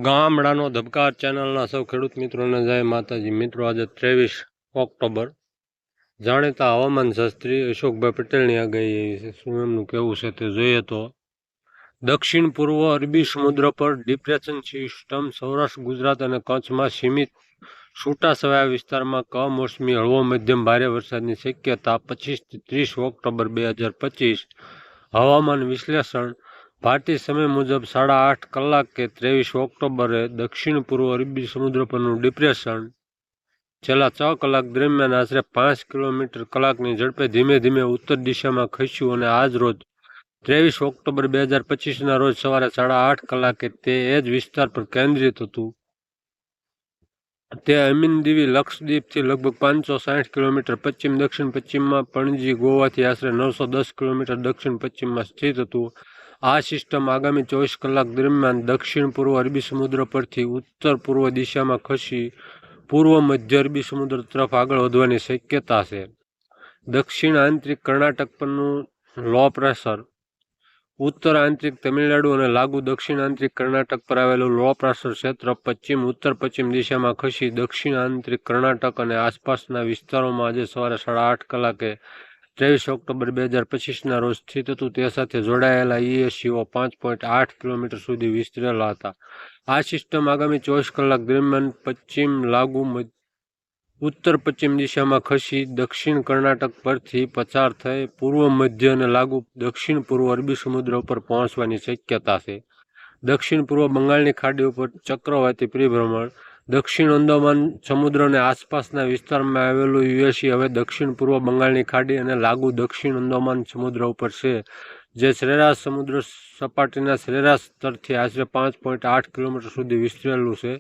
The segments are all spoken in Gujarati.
ગામડાનો ધબકાર ચેનલના સૌ ખેડૂત મિત્રોને જય માતાજી. મિત્રો, આજે 23 ઓક્ટોબર જાણીતા હવામાન શાસ્ત્રી અશોકભાઈ પટેલની આગાહી એવી છે. શું એમનું કહેવું છે તે જોઈએ તો, દક્ષિણ પૂર્વ અરબી સમુદ્ર પર ડિપ્રેશન સિસ્ટમ સૌરાષ્ટ્ર, ગુજરાત અને કચ્છમાં સીમિત છૂટાછવાયા વિસ્તારમાં કમોસમી હળવો મધ્યમ ભારે વરસાદની શક્યતા. 25 થી 30 ઓક્ટોબર 2025. હવામાન વિશ્લેષણ. ભારતીય સમય મુજબ 8:30 કલાકે 23 ઓક્ટોબરે દક્ષિણ પૂર્વ અરબી સમુદ્ર પરનું ડિપ્રેશન છેલ્લા 6 કલાક દરમિયાન આશરે 5 કિલોમીટર કલાકની ઝડપે ધીમે ધીમે ઉત્તર દિશામાં ખસ્યું અને આજ રોજ 23 ઓક્ટોબર 2025ના રોજ સવારે 8:30 કલાકે તે જ વિસ્તાર પર કેન્દ્રિત હતું. તે અમીનદીવી લક્ષદ્વીપથી લગભગ 560 કિલોમીટર પશ્ચિમ દક્ષિણ પશ્ચિમમાં, પણજી ગોવાથી આશરે 910 કિલોમીટર દક્ષિણ પશ્ચિમમાં સ્થિત હતું. આ સિસ્ટમ આગામી 24 કલાક દરમિયાન દક્ષિણ પૂર્વ અરબી સમુદ્ર પરથી ઉત્તર પૂર્વ દિશામાં ખસી પૂર્વ મધ્ય અરબી સમુદ્ર તરફ આગળ વધવાની શક્યતા છે. દક્ષિણ આંતરિક કર્ણાટક પરનું લો પ્રેશર. ઉત્તર આંતરિક તમિલનાડુ અને લાગુ દક્ષિણ આંતરિક કર્ણાટક પર આવેલું લો પ્રેશર ક્ષેત્ર પશ્ચિમ ઉત્તર પશ્ચિમ દિશામાં ખસી દક્ષિણ આંતરિક કર્ણાટક અને આસપાસના વિસ્તારોમાં આજે સવારે 8:30 કલાકે 23 ઓક્ટોબર 2025ના રોજ સ્થિત હતું. તે સાથે જોડાયેલા ESCO 5.8 કિલોમીટર સુધી વિસ્તરેલા હતા. આ સિસ્ટમ આગામી 24 કલાક દરમિયાન પશ્ચિમ લાગુ ઉત્તર પશ્ચિમ દિશામાં ખસી દક્ષિણ કર્ણાટક પરથી પસાર થઈ પૂર્વ મધ્ય અને લાગુ દક્ષિણ પૂર્વ અરબી સમુદ્ર ઉપર પહોંચવાની શક્યતા છે. દક્ષિણ પૂર્વ બંગાળની ખાડી ઉપર ચક્રવાતી પરિભ્રમણ. દક્ષિણ અંદમાન સમુદ્ર અને આસપાસના વિસ્તારમાં આવેલું USE હવે દક્ષિણ પૂર્વ બંગાળની ખાડી અને લાગુ દક્ષિણ અંદમાન સમુદ્ર ઉપર છે, જે સરેરાશ સમુદ્ર સપાટીના સરેરાશ સ્તરથી આશરે 5.8 કિલોમીટર સુધી વિસ્તરેલું છે.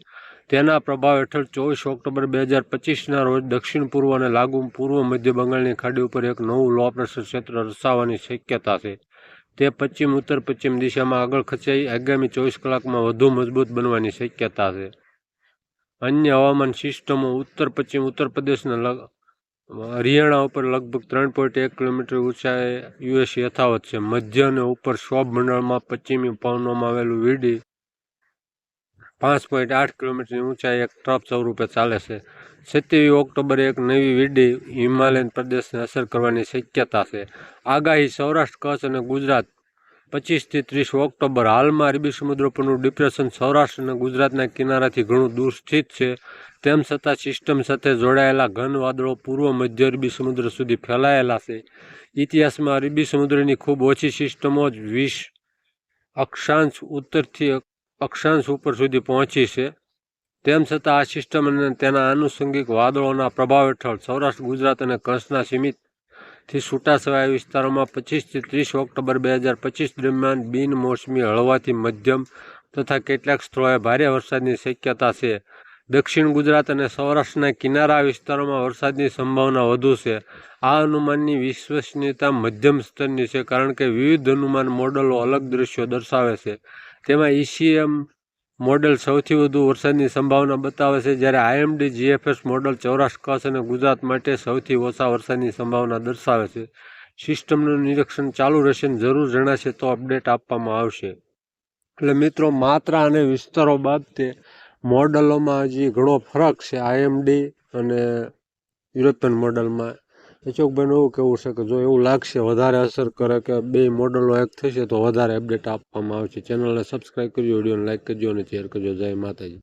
તેના પ્રભાવ હેઠળ 24 ઓક્ટોબર 2025ના રોજ દક્ષિણ પૂર્વ અને લાગુ પૂર્વ મધ્ય બંગાળની ખાડી ઉપર એક નવું લો પ્રેશર ક્ષેત્ર રચાવાની શક્યતા છે. તે પશ્ચિમ ઉત્તર પશ્ચિમ દિશામાં આગળ ખસાઈ આગામી 24 કલાકમાં વધુ મજબૂત બનવાની શક્યતા છે. અન્ય હવામાન સિસ્ટમો. ઉત્તર પશ્ચિમ ઉત્તર પ્રદેશના હરિયાણા ઉપર લગભગ 3.1 કિલોમીટર ઊંચાઈએ USE યથાવત છે. મધ્ય અને ઉપર સૌબ મંડળમાં પશ્ચિમી પવનોમાં આવેલું વીડી 5.8 કિલોમીટરની ઊંચાઈએ એક ટ્રફ સ્વરૂપે ચાલે છે. 27 ઓક્ટોબરે એક નવી વીડી હિમાલયન પ્રદેશને અસર કરવાની શક્યતા છે. આગાહી. સૌરાષ્ટ્ર, કચ્છ અને ગુજરાત 25 થી 30 ઓક્ટોબર. હાલમાં અરબી સમુદ્ર પરનું ડિપ્રેશન સૌરાષ્ટ્ર અને ગુજરાતના કિનારાથી ઘણું દૂર સ્થિત છે. તેમ છતાં સિસ્ટમ સાથે જોડાયેલા ઘન વાદળો પૂર્વ મધ્ય અરબી સમુદ્ર સુધી ફેલાયેલા છે. ઇતિહાસમાં અરબી સમુદ્રની ખૂબ ઓછી સિસ્ટમો જ 20 અક્ષાંશ ઉત્તરથી અક્ષાંશ ઉપર સુધી પહોંચી છે. તેમ છતાં આ સિસ્ટમ અને તેના આનુષંગિક વાદળોના પ્રભાવ હેઠળ સૌરાષ્ટ્ર, ગુજરાત અને કચ્છના સીમિત થી છૂટાછવાયા વિસ્તારોમાં 25 થી 30 ઓક્ટોબર 2025 દરમિયાન બિનમોસમી હળવાથી મધ્યમ તથા કેટલાક સ્થળોએ ભારે વરસાદની શક્યતા છે. દક્ષિણ ગુજરાત અને સૌરાષ્ટ્રના કિનારા વિસ્તારોમાં વરસાદની સંભાવના વધુ છે. આ અનુમાનની વિશ્વસનીયતા મધ્યમ સ્તરની છે, કારણ કે વિવિધ અનુમાન મોડેલો અલગ દૃશ્યો દર્શાવે છે. તેમાં ECM મોડેલ સૌથી વધુ વરસાદની સંભાવના બતાવે છે, જ્યારે IMD-GFS મોડેલ સૌરાષ્ટ્ર, કચ્છ અને ગુજરાત માટે સૌથી ઓછા વરસાદની સંભાવના દર્શાવે છે. સિસ્ટમનું નિરીક્ષણ ચાલુ રહેશે અને જરૂર જણાશે તો અપડેટ આપવામાં આવશે. એટલે મિત્રો, માત્રા અને વિસ્તારો બાબતે મોડેલોમાં હજી ઘણો ફરક છે. IMD અને યુરોપિયન મોડેલમાં અશોકભાઈનું એવું કહેવું છે કે જો એવું લાગશે વધારે અસર કરે કે બે મોડેલો એક થશે તો વધારે અપડેટ આપવામાં આવશે. ચેનલને સબસ્ક્રાઈબ કરજો, વિડીયોને લાઈક કરજો અને શેર કરજો. જય માતાજી.